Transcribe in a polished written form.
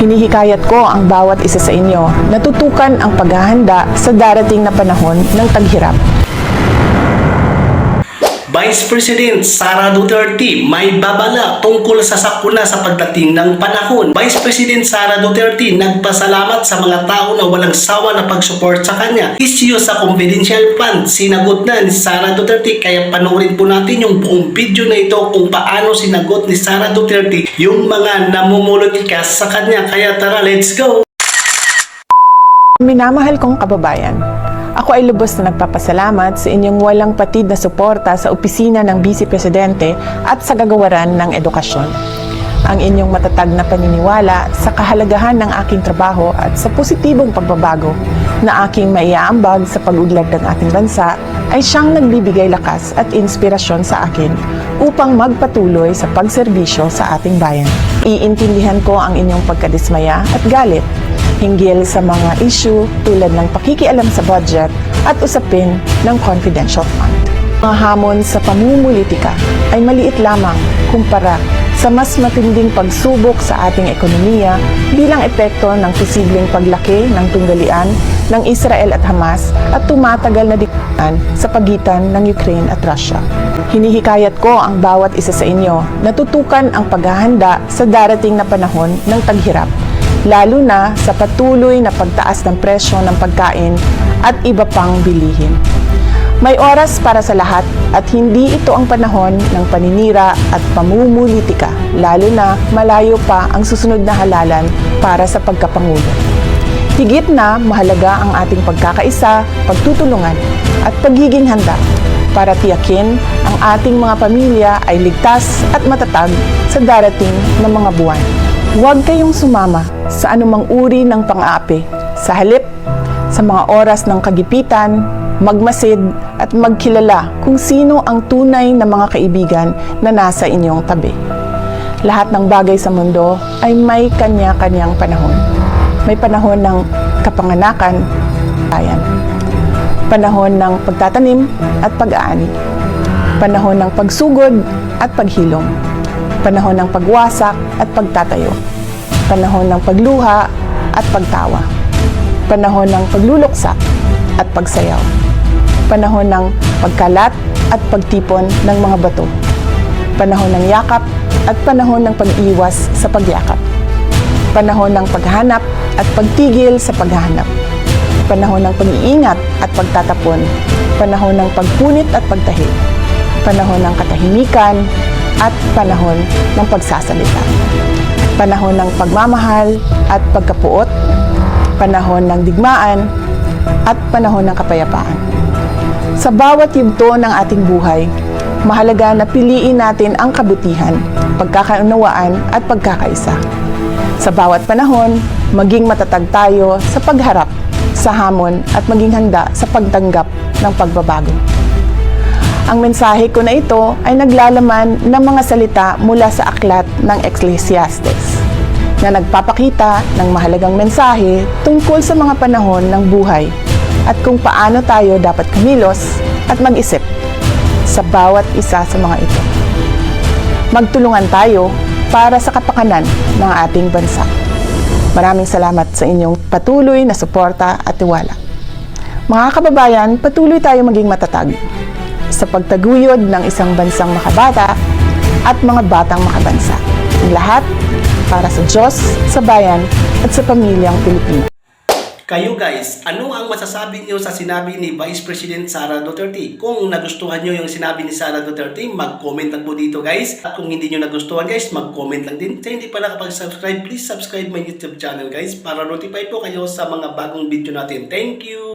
Hinihikayat ko ang bawat isa sa inyo na tutukan ang paghahanda sa darating na panahon ng taghirap. Vice President Sara Duterte may babala tungkol sa sakuna sa pagdating ng panahon. Vice President Sara Duterte nagpasalamat sa mga tao na walang sawa na pag-support sa kanya. Isyu sa confidential fund, sinagot na ni Sara Duterte, kaya panoorin po natin yung buong video na ito kung paano sinagot ni Sara Duterte yung mga namumulutikas sa kanya. Kaya tara, let's go! Minamahal kong kababayan, ako ay lubos na nagpapasalamat sa inyong walang patid na suporta sa opisina ng Vice Presidente at sa gagawaran ng edukasyon. Ang inyong matatag na paniniwala sa kahalagahan ng aking trabaho at sa positibong pagbabago na aking maiaambag sa pag-udlad ng ating bansa ay siyang nagbibigay lakas at inspirasyon sa akin upang magpatuloy sa pagserbisyo sa ating bayan. Iintindihan ko ang inyong pagkadismaya at galit hinggil sa mga issue tulad ng pakikialam sa budget at usapin ng confidential fund. Mga hamon sa pamumulitika ay maliit lamang kumpara sa mas matinding pagsubok sa ating ekonomiya bilang epekto ng posibleng paglaki ng tunggalian ng Israel at Hamas at tumatagal na digmaan sa pagitan ng Ukraine at Russia. Hinihikayat ko ang bawat isa sa inyo na tutukan ang paghahanda sa darating na panahon ng taghirap, lalo na sa patuloy na pagtaas ng presyo ng pagkain at iba pang bilihin. May oras para sa lahat at hindi ito ang panahon ng paninira at pamumulitika, lalo na malayo pa ang susunod na halalan para sa pagkapangulo. Higit na mahalaga ang ating pagkakaisa, pagtutulungan at pagiging handa para tiyakin ang ating mga pamilya ay ligtas at matatag sa darating na mga buwan. Huwag kayong sumama sa anumang uri ng pang-aapi. Sa halip, sa mga oras ng kagipitan, magmasid at magkilala kung sino ang tunay na mga kaibigan na nasa inyong tabi. Lahat ng bagay sa mundo ay may kanya-kanyang panahon. May panahon ng kapanganakan, ayan. Panahon ng pagtatanim at pag-aani. Panahon ng pagsugod at paghilom. Panahon ng pagwasak at pagtatayo. Panahon ng pagluha at pagtawa. Panahon ng pagluluksa at pagsayaw. Panahon ng pagkalat at pagtipon ng mga bato. Panahon ng yakap at panahon ng pag-iwas sa pagyakap. Panahon ng paghanap at pagtigil sa paghahanap. Panahon ng pag-iingat at pagtatapon. Panahon ng pagpunit at pagtahi. Panahon ng katahimikan at panahon ng pagsasalita. Panahon ng pagmamahal at pagkapuot. Panahon ng digmaan at panahon ng kapayapaan. Sa bawat yugto ng ating buhay, mahalaga na piliin natin ang kabutihan, pagkakaunawaan at pagkakaisa. Sa bawat panahon, maging matatag tayo sa pagharap sa hamon at maging handa sa pagtanggap ng pagbabago. Ang mensahe ko na ito ay naglalaman ng mga salita mula sa aklat ng Ecclesiastes na nagpapakita ng mahalagang mensahe tungkol sa mga panahon ng buhay at kung paano tayo dapat kumilos at mag-isip sa bawat isa sa mga ito. Magtulungan tayo para sa kapakanan ng ating bansa. Maraming salamat sa inyong patuloy na suporta at tiwala. Mga kababayan, patuloy tayo maging matatag sa pagtaguyod ng isang bansang makabata at mga batang makabansa. Ang lahat para sa Diyos, sa bayan at sa pamilyang Pilipino. Kayo guys, ano ang masasabi niyo sa sinabi ni Vice President Sara Duterte? Kung nagustuhan niyo yung sinabi ni Sara Duterte, mag-comment lang po dito guys. At kung hindi niyo nagustuhan guys, mag-comment lang din. Kung hindi pa nakapag-subscribe, please subscribe my YouTube channel guys para notify po kayo sa mga bagong video natin. Thank you!